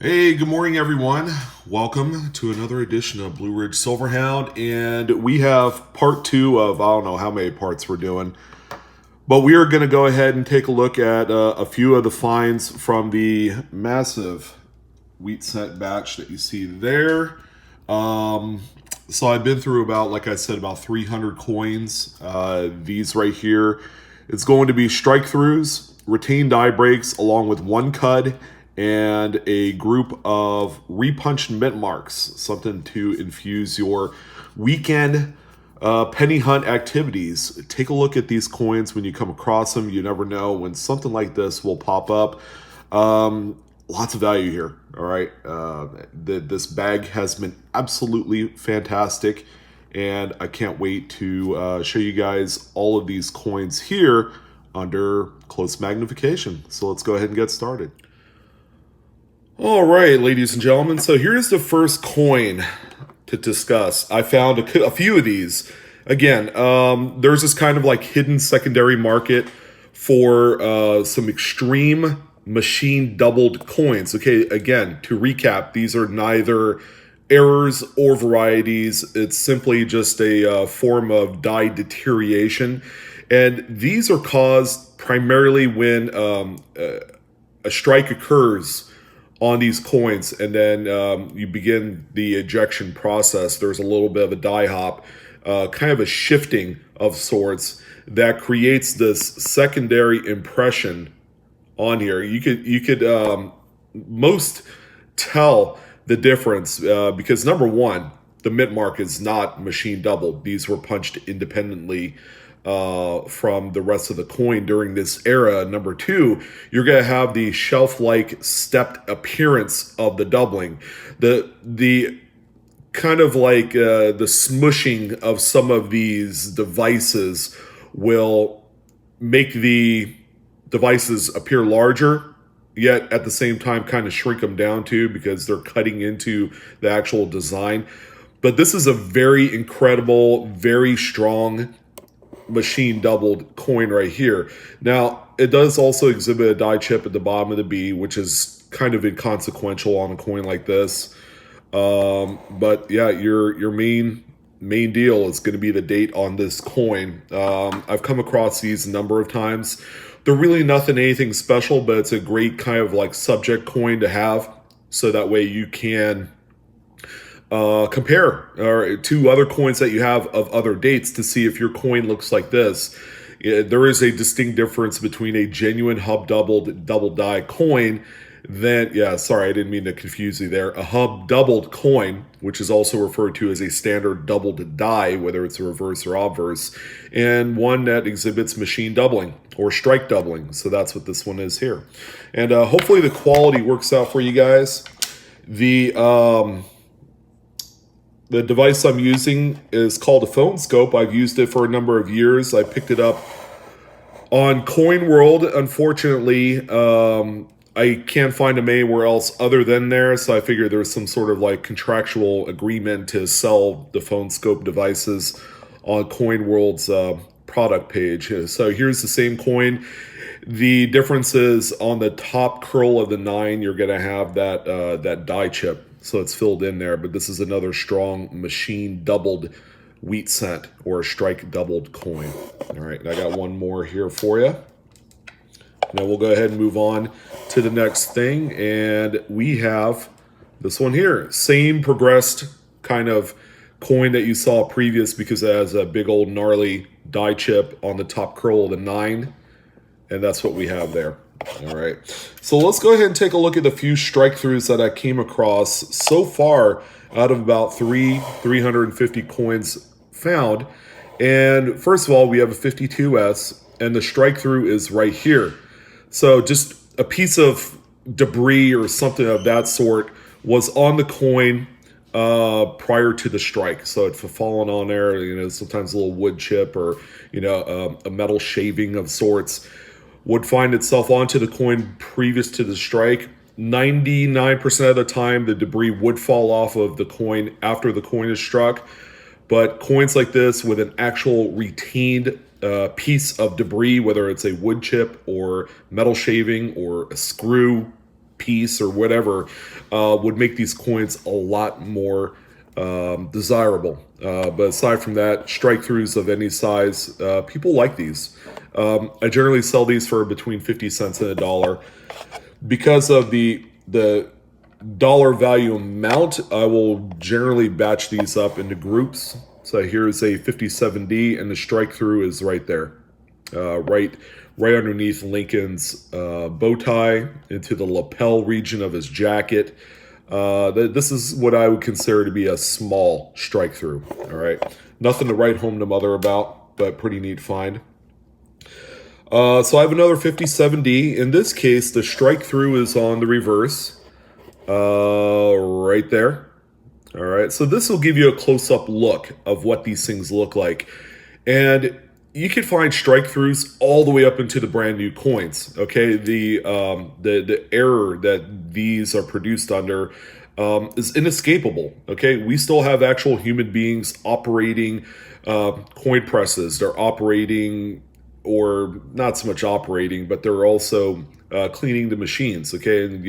Hey, good morning, everyone. Welcome to another edition of Blue Ridge Silverhound, and we have part two of I don't know how many parts we're doing, but we are going to go ahead and take a look at a few of the finds from the massive wheat scent batch that you see there. So I've been through about, like I said, about 300 coins. These right here, it's going to be strike throughs, retained die breaks, along with one cud and a group of repunched mint marks, something to infuse your weekend penny hunt activities. Take a look at these coins when you come across them. You never know when something like this will pop up. Lots of value here. All right. This bag has been absolutely fantastic, and I can't wait to show you guys all of these coins here under close magnification. So let's go ahead and get started. All right, ladies and gentlemen, so here's the first coin to discuss. I found a few of these. Again, there's this kind of like hidden secondary market for some extreme machine doubled coins. Okay, again, to recap, these are neither errors or varieties. It's simply just a form of die deterioration. And these are caused primarily when a strike occurs on these coins, and then you begin the ejection process. There's a little bit of a die hop, kind of a shifting of sorts that creates this secondary impression on here. You could most tell the difference because number one, the mint mark is not machine doubled. These were punched independently from the rest of the coin during this era. Number two, you're going to have the shelf-like stepped appearance of the doubling. The kind of like the smushing of some of these devices will make the devices appear larger, yet at the same time kind of shrink them down too, because they're cutting into the actual design. But this is a very incredible, very strong machine doubled coin right here. Now, it does also exhibit a die chip at the bottom of the B, which is kind of inconsequential on a coin like this. But yeah, your main deal is going to be the date on this coin. I've come across these a number of times. They're really anything special, but it's a great kind of like subject coin to have, so that way you can compare to other coins that you have of other dates to see if your coin looks like this. There is a distinct difference between a genuine hub doubled double die coin than, sorry, I didn't mean to confuse you there. A hub doubled coin, which is also referred to as a standard doubled die, whether it's a reverse or obverse, and one that exhibits machine doubling or strike doubling. So that's what this one is here. And hopefully the quality works out for you guys. The device I'm using is called a phone scope. I've used it for a number of years. I picked it up on Coin World. Unfortunately, I can't find them anywhere else other than there, so I figured there was some sort of like contractual agreement to sell the phone scope devices on Coin World's product page. So here's the same coin. The difference is on the top curl of the 9, you're going to have that die chip. So it's filled in there, but this is another strong machine doubled wheat cent or strike doubled coin. All right, I got one more here for you. Now we'll go ahead and move on to the next thing, and we have this one here. Same progressed kind of coin that you saw previous, because it has a big old gnarly die chip on the top curl of the 9, and that's what we have there. All right, so let's go ahead and take a look at the few strike throughs that I came across so far out of about 350 coins found. And first of all, we have a 52S, and the strike through is right here. So just a piece of debris or something of that sort was on the coin prior to the strike. So it had fallen on there, sometimes a little wood chip or, a metal shaving of sorts would find itself onto the coin previous to the strike. 99% of the time, the debris would fall off of the coin after the coin is struck. But coins like this with an actual retained piece of debris, whether it's a wood chip or metal shaving or a screw, piece or whatever would make these coins a lot more desirable. But aside from that, strike throughs of any size, people like these. I generally sell these for between 50 cents and $1. Because of the dollar value amount, I will generally batch these up into groups. So here's a 57D, and the strike through is right there, right underneath Lincoln's bow tie into the lapel region of his jacket. This is what I would consider to be a small strike through. All right, nothing to write home to mother about, but pretty neat find. So I have another 57D. In this case, the strike through is on the reverse, right there. All right, so this will give you a close-up look of what these things look like. And you can find strike throughs all the way up into the brand new coins. Okay, the error that these are produced under is inescapable. Okay, we still have actual human beings operating coin presses. They're operating, or not so much operating, but they're also cleaning the machines. Okay, and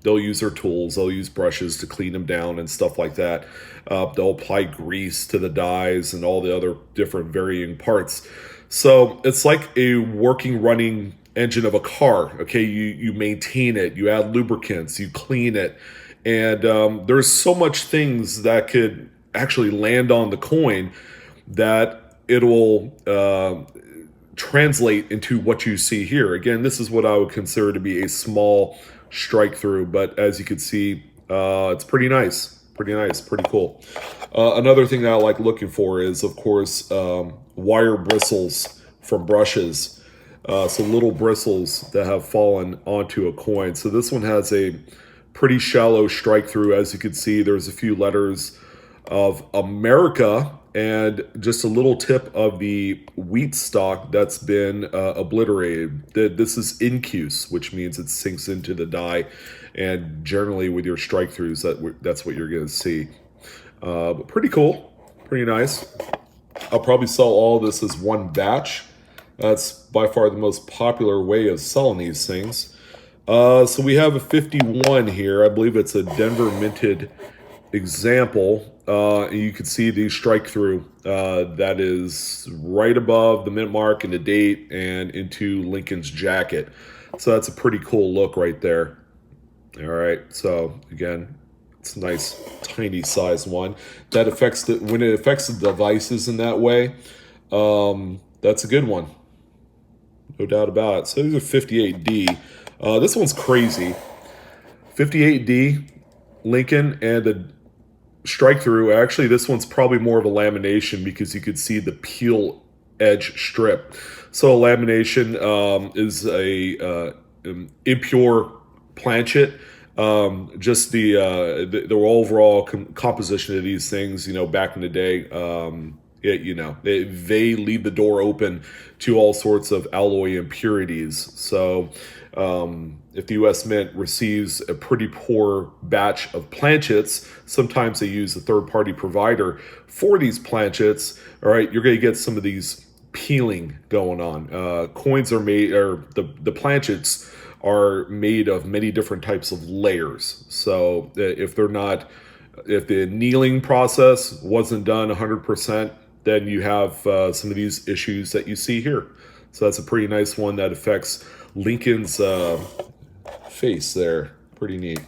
they'll use their tools, they'll use brushes to clean them down and stuff like that. They'll apply grease to the dies and all the other different varying parts. So it's like a working, running engine of a car. Okay, you maintain it, you add lubricants, you clean it, and there's so much things that could actually land on the coin that it will translate into what you see here. Again, this is what I would consider to be a small strike through, but as you can see, it's pretty nice, pretty cool. Another thing that I like looking for is, of course, wire bristles from brushes. So little bristles that have fallen onto a coin. So this one has a pretty shallow strike through. As you can see, there's a few letters of America and just a little tip of the wheat stalk that's been obliterated. This is incuse, which means it sinks into the die, and generally with your strike throughs, that's what you're going to see. But pretty cool, pretty nice. I'll probably sell all this as one batch. That's by far the most popular way of selling these things. So we have a 51 here. I believe it's a Denver minted example. You can see the strike through that is right above the mint mark and the date and into Lincoln's jacket. So that's a pretty cool look right there. All right, so again, it's a nice tiny size one that affects when it affects the devices in that way. That's a good one, no doubt about it. So these are 58D. This one's crazy. 58D Lincoln and the strike through. Actually, this one's probably more of a lamination because you could see the peel edge strip. So a lamination is a impure planchet. Just the overall composition of these things, back in the day, they leave the door open to all sorts of alloy impurities. So if the U.S. Mint receives a pretty poor batch of planchets, sometimes they use a third-party provider for these planchets. All right, you're going to get some of these peeling going on. Coins are made, or the planchets are made of many different types of layers. So if the annealing process wasn't done 100%, then you have some of these issues that you see here. So that's a pretty nice one that affects Lincoln's face there. Pretty neat.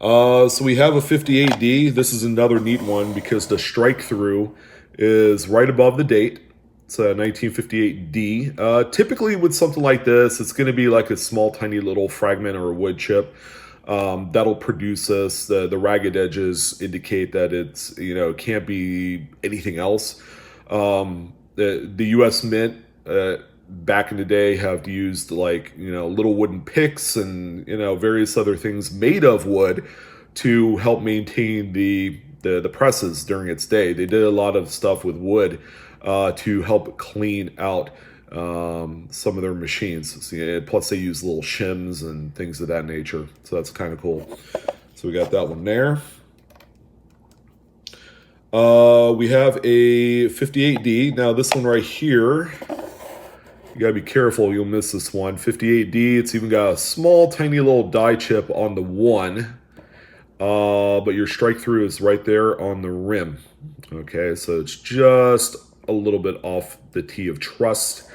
So we have a 58D. This is another neat one because the strike through is right above the date. It's a 1958D. Typically with something like this, it's going to be like a small, tiny little fragment or a wood chip. That'll produce this. The ragged edges indicate that it's, it can't be anything else. The U.S. Mint back in the day have used little wooden picks and various other things made of wood to help maintain the presses during its day. They did a lot of stuff with wood to help clean out some of their machines. Plus they use little shims and things of that nature. So that's kind of cool. So we got that one there. We have a 58D. Now this one right here You gotta be careful, you'll miss this one. 58D, it's even got a small, tiny little die chip on the 1. But your strike through is right there on the rim. Okay, so it's just a little bit off the T of trust.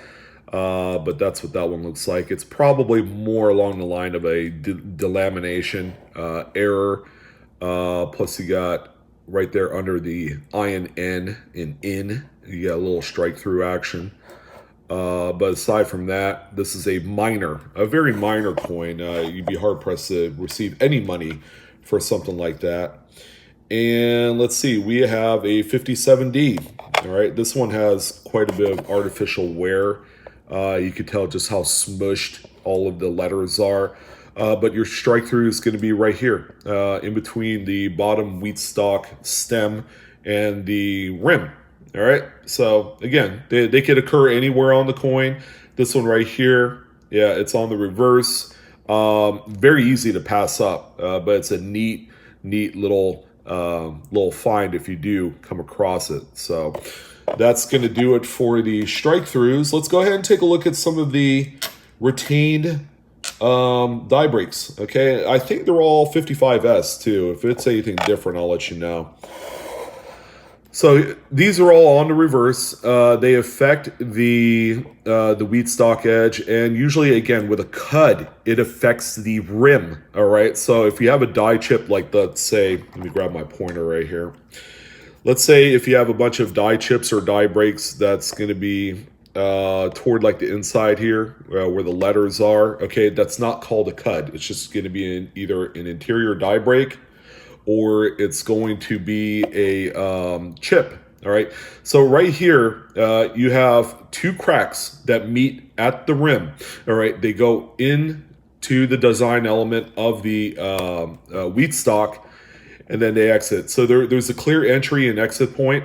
But that's what that one looks like. It's probably more along the line of a delamination error. Plus you got right there under the ion N in, you got a little strike through action. But aside from that, this is a very minor coin. You'd be hard pressed to receive any money for something like that. And let's see, we have a 57D. All right, this one has quite a bit of artificial wear. You can tell just how smushed all of the letters are. But your strike through is going to be right here, in between the bottom wheat stalk stem and the rim. All right, so again, they could occur anywhere on the coin. This one right here, yeah, it's on the reverse. Very easy to pass up, but it's a neat little find if you do come across it. So that's going to do it for the strike throughs. Let's go ahead and take a look at some of the retained die breaks. Okay, I think they're all 55S too. If it's anything different, I'll let you know. So these are all on the reverse. They affect the wheat stalk edge, and usually, again, with a cud, it affects the rim. All right. So if you have a die chip, like let's say, let me grab my pointer right here. Let's say if you have a bunch of die chips or die breaks, that's going to be toward like the inside here, where the letters are. Okay, that's not called a cud. It's just going to be either an interior die break, or it's going to be a chip. All right, so right here you have 2 cracks that meet at the rim. All right, they go into the design element of the wheat stalk, and then they exit. So there's a clear entry and exit point.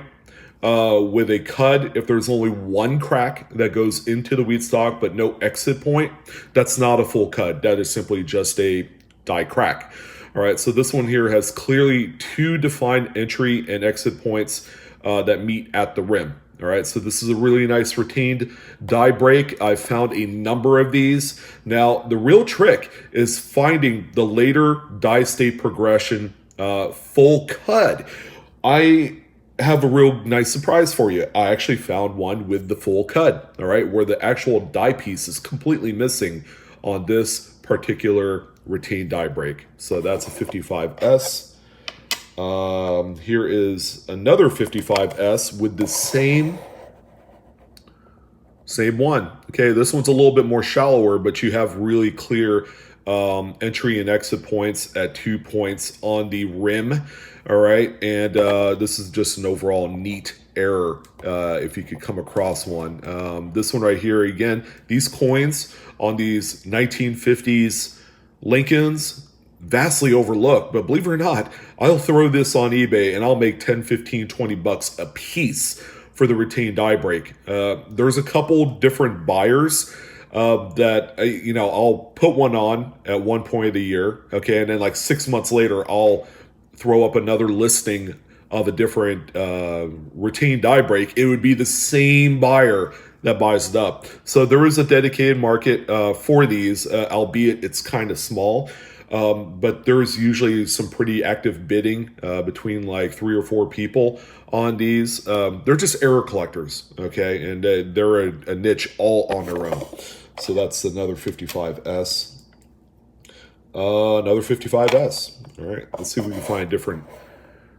With a cud, if there's only 1 crack that goes into the wheat stalk but no exit point, that's not a full cud. That is simply just a die crack. All right, so this one here has clearly 2 defined entry and exit points that meet at the rim. All right, so this is a really nice retained die break. I've found a number of these. Now, the real trick is finding the later die state progression full cud. I have a real nice surprise for you. I actually found one with the full cud, all right, where the actual die piece is completely missing on this particular retained die break. So that's a 55S. Here is another 55S with the same one. Okay, this one's a little bit more shallower, but you have really clear entry and exit points at 2 points on the rim. All right, and this is just an overall neat error if you could come across one. This one right here, again, these coins on these 1950s Lincolns, vastly overlooked, but believe it or not, I'll throw this on eBay and I'll make 10, 15, 20 bucks a piece for the retained die break. There's a couple different buyers that, I'll put one on at one point of the year, okay, and then like 6 months later, I'll throw up another listing of a different retained die break. It would be the same buyer that buys it up. So there is a dedicated market for these, albeit it's kind of small. But there's usually some pretty active bidding between like 3 or 4 people on these. They're just error collectors, okay? And they're a niche all on their own. So that's another 55S. Another 55S. All right, let's see if we can find a different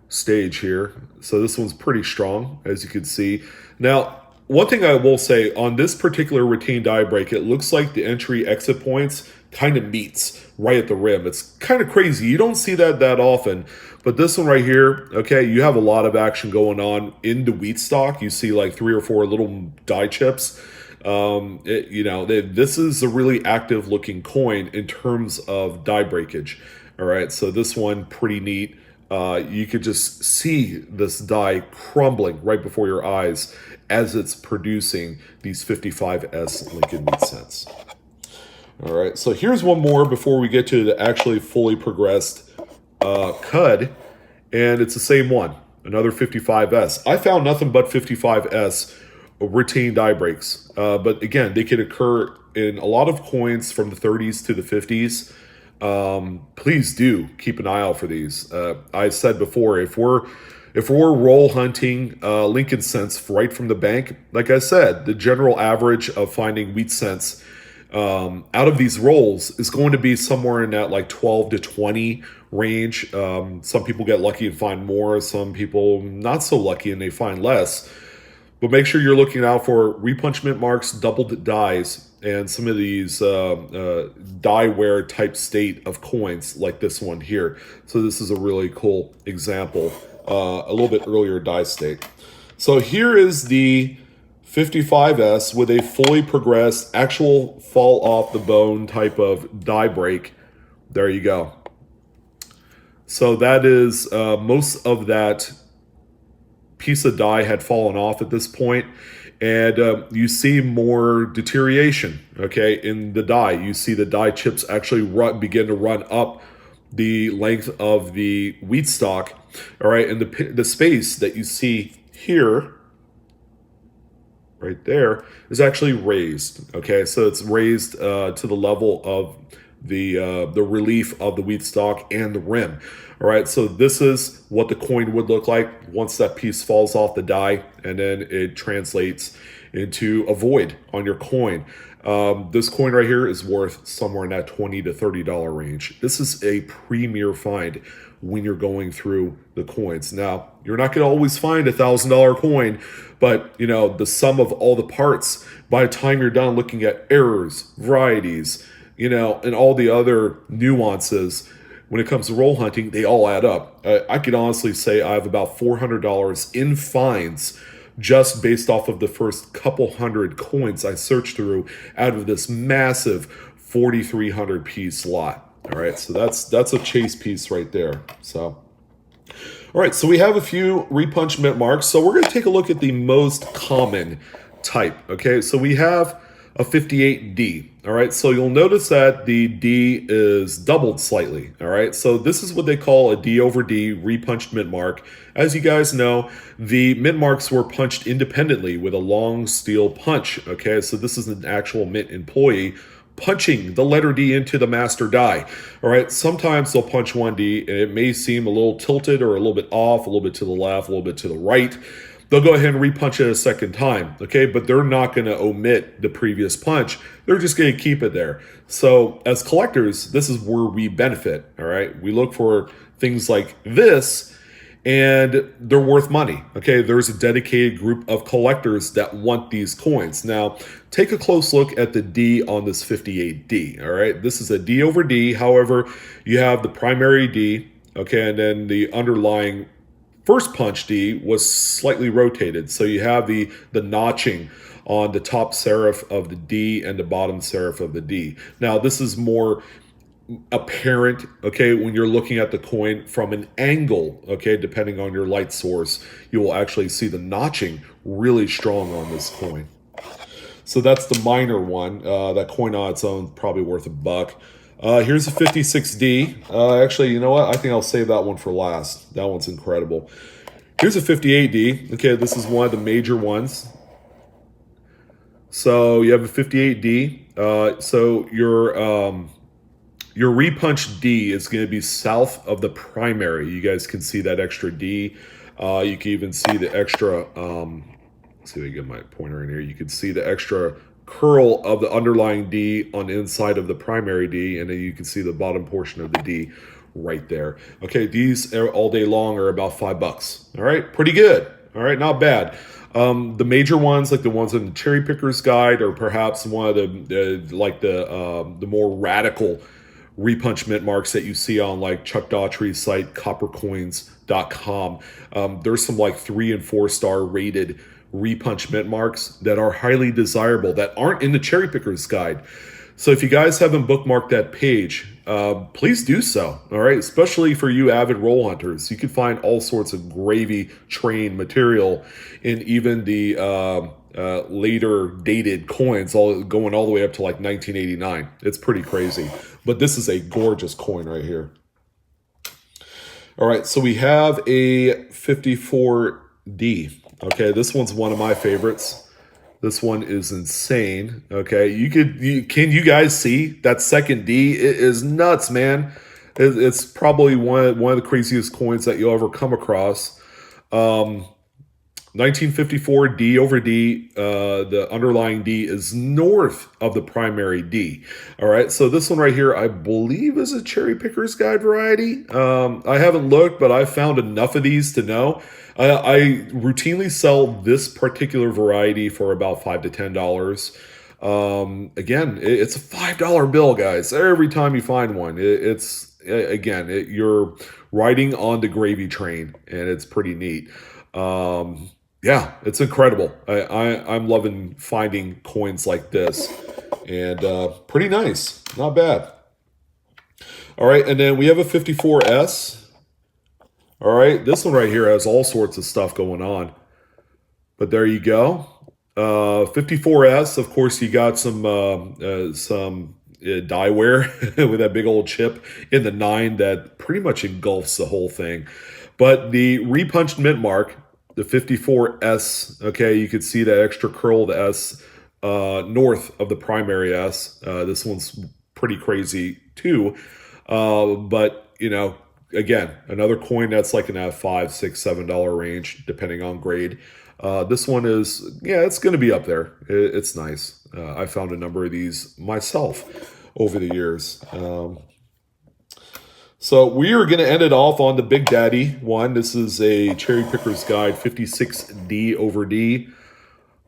stage here. So this one's pretty strong, as you can see. Now, one thing I will say, on this particular retained die break, it looks like the entry exit points kind of meets right at the rim. It's kind of crazy. You don't see that often. But this one right here, okay, you have a lot of action going on in the wheat stalk. You see like 3 or 4 little die chips. This is a really active looking coin in terms of die breakage. All right, so this one, pretty neat. You could just see this die crumbling right before your eyes as it's producing these 55S Lincoln Wheat cents. All right, so here's one more before we get to the actually fully progressed cud, and it's the same one, another 55S. I found nothing but 55S routine die breaks. But again, they could occur in a lot of coins from the 30s to the 50s. Please do keep an eye out for these. I said before, if we're roll hunting Lincoln cents right from the bank, like I said, the general average of finding wheat cents out of these rolls is going to be somewhere in that like 12 to 20 range. Some people get lucky and find more. Some people not so lucky and they find less. But make sure you're looking out for repunchment marks, doubled dies, and some of these die wear type state of coins like this one here. So this is a really cool example, a little bit earlier die state. So here is the 55S with a fully progressed actual fall off the bone type of die break. There you go. So that is most of that piece of die had fallen off at this point, and you see more deterioration, okay, in the die. You see the die chips actually begin to run up the length of the wheat stalk, all right, and the space that you see here, right there, is actually raised, okay, so it's raised to the level of the relief of the wheat stalk and the rim. All right, so this is what the coin would look like once that piece falls off the die, and then it translates into a void on your coin. This coin right here is worth somewhere in that $20 to $30 range. This is a premier find when you're going through the coins. Now, you're not going to always find $1,000 coin, but you know, the sum of all the parts, by the time you're done looking at errors, varieties, you know, and all the other nuances, when it comes to roll hunting, they all add up. I can honestly say I have about $400 in finds just based off of the first couple hundred coins I searched through out of this massive 4,300 piece lot. All right, so that's a chase piece right there. So, all right, so we have a few repunch mint marks. So we're going to take a look at the most common type. Okay, so we have a 58D. All right, so you'll notice that the D is doubled slightly. All right, so this is what they call a D over D repunched mint mark. As you guys know, the mint marks were punched independently with a long steel punch. Okay, so this is an actual mint employee punching the letter D into the master die. All right, sometimes they'll punch one D and it may seem a little tilted or a little bit off, a little bit to the left, a little bit to the right. They'll go ahead and repunch it a second time, okay? But they're not going to omit the previous punch. They're just going to keep it there. So as collectors, this is where we benefit, all right? We look for things like this, and they're worth money, okay? There's a dedicated group of collectors that want these coins. Now, take a close look at the D on this 58D, all right? This is a D over D. However, you have the primary D, okay, and then the underlying first punch D was slightly rotated. So you have the notching on the top serif of the D and the bottom serif of the D. Now, this is more apparent, okay, when you're looking at the coin from an angle, okay, depending on your light source, you will actually see the notching really strong on this coin. So that's the minor one. That coin on its own probably worth $1. Here's a 56D. Actually, you know what? I think I'll save that one for last. That one's incredible. Here's a 58D. Okay, this is one of the major ones. So you have a 58D. So your repunch D is going to be south of the primary. You guys can see that extra D. You can even see the extra. Let's see if I get my pointer in here. You can see the extra curl of the underlying D on the inside of the primary D, and then you can see the bottom portion of the D right there. Okay, these all day long are about $5. All right, pretty good. All right, not bad. The major ones, like the ones in the Cherry Picker's Guide, or perhaps one of the more radical repunch mint marks that you see on like Chuck Daughtry's site, coppercoins.com. There's some like 3 and 4 star rated repunch mint marks that are highly desirable that aren't in the Cherry Picker's Guide. So if you guys haven't bookmarked that page, please do so, all right? Especially for you avid roll hunters. You can find all sorts of gravy train material in even the later dated coins, going all the way up to like 1989. It's pretty crazy. But this is a gorgeous coin right here. All right, so we have a 54D. Okay, this one's one of my favorites. This one is insane. Okay, can you guys see that second D? It is nuts, man. It's probably one of the craziest coins that you'll ever come across. 1954 D over D, the underlying D is north of the primary D. All right, so this one right here, I believe is a cherry picker's guide variety. I haven't looked, but I've found enough of these to know. I routinely sell this particular variety for about $5 to $10. Again, it's a $5 bill, guys. Every time you find one, you're riding on the gravy train, and it's pretty neat. Yeah, it's incredible. I'm loving finding coins like this, and pretty nice, not bad. All right, and then we have a 54S. All right, this one right here has all sorts of stuff going on, but there you go. 54S, of course, you got some die wear with that big old chip in the 9 that pretty much engulfs the whole thing. But the repunched mint mark, the 54S, okay, you could see that extra curled S north of the primary S. This one's pretty crazy too. But, you know, again, another coin that's like in that $5, $6, $7 range, depending on grade. This one is, yeah, it's going to be up there. It's nice. I found a number of these myself over the years. So we are going to end it off on the Big Daddy one. This is a Cherry Picker's Guide 56D over D.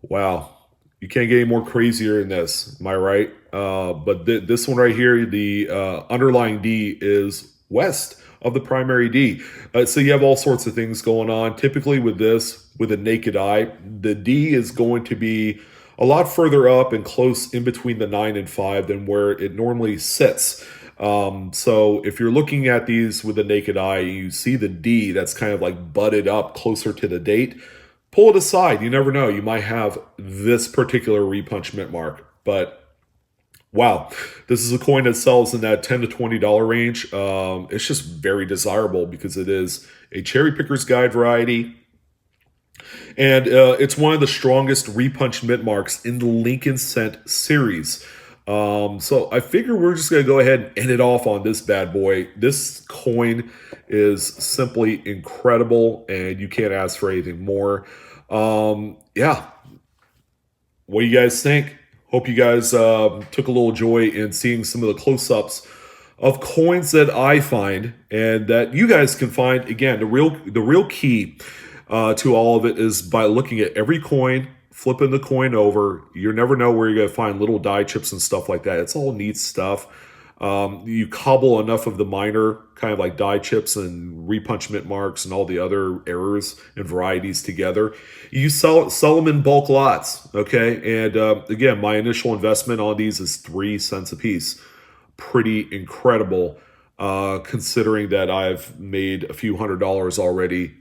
Wow. You can't get any more crazier than this. Am I right? But this one right here, the underlying D is west of the primary D. So you have all sorts of things going on. Typically with this, with a naked eye, the D is going to be a lot further up and close in between the 9 and 5 than where it normally sits. So if you're looking at these with a naked eye, you see the D that's kind of like butted up closer to the date, pull it aside. You never know. You might have this particular repunch mint mark, but wow, this is a coin that sells in that $10 to $20 range. It's just very desirable because it is a Cherry Picker's Guide variety. And it's one of the strongest repunch mint marks in the Lincoln Cent series. So I figure we're just going to go ahead and end it off on this bad boy. This coin is simply incredible, and you can't ask for anything more. Yeah. What do you guys think? Hope you guys took a little joy in seeing some of the close-ups of coins that I find and that you guys can find. Again, the real key to all of it is by looking at every coin, flipping the coin over. You never know where you're going to find little die chips and stuff like that. It's all neat stuff. You cobble enough of the minor kind of like die chips and repunch mint marks and all the other errors and varieties together. You sell them in bulk lots, okay? And again, my initial investment on these is 3 cents a piece. Pretty incredible, considering that I've made a few $100s already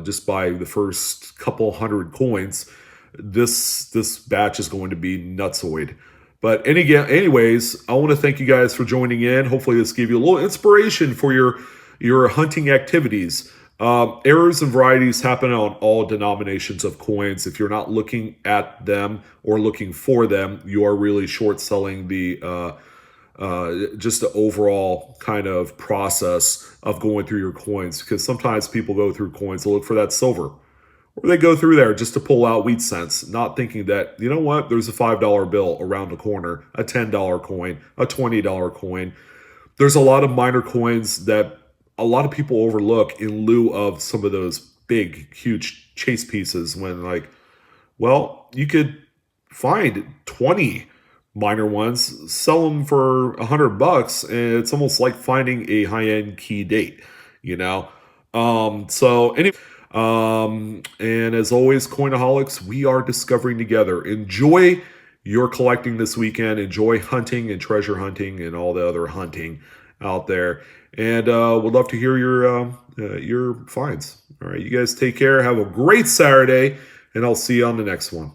just by the first couple hundred coins. This batch is going to be nutsoid. But anyways, I want to thank you guys for joining in. Hopefully this gave you a little inspiration for your hunting activities. Errors and varieties happen on all denominations of coins. If you're not looking at them or looking for them, you are really short selling the just the overall kind of process of going through your coins. Because sometimes people go through coins to look for that silver, or they go through there just to pull out wheat cents, not thinking that, you know what, there's a $5 bill around the corner, a $10 coin, a $20 coin. There's a lot of minor coins that a lot of people overlook in lieu of some of those big, huge chase pieces when, like, well, you could find 20 minor ones, sell them for $100, and it's almost like finding a high-end key date, you know? And as always, Coinaholics, we are discovering together. Enjoy your collecting this weekend. Enjoy hunting and treasure hunting and all the other hunting out there. And would love to hear your finds. All right, you guys take care. Have a great Saturday, and I'll see you on the next one.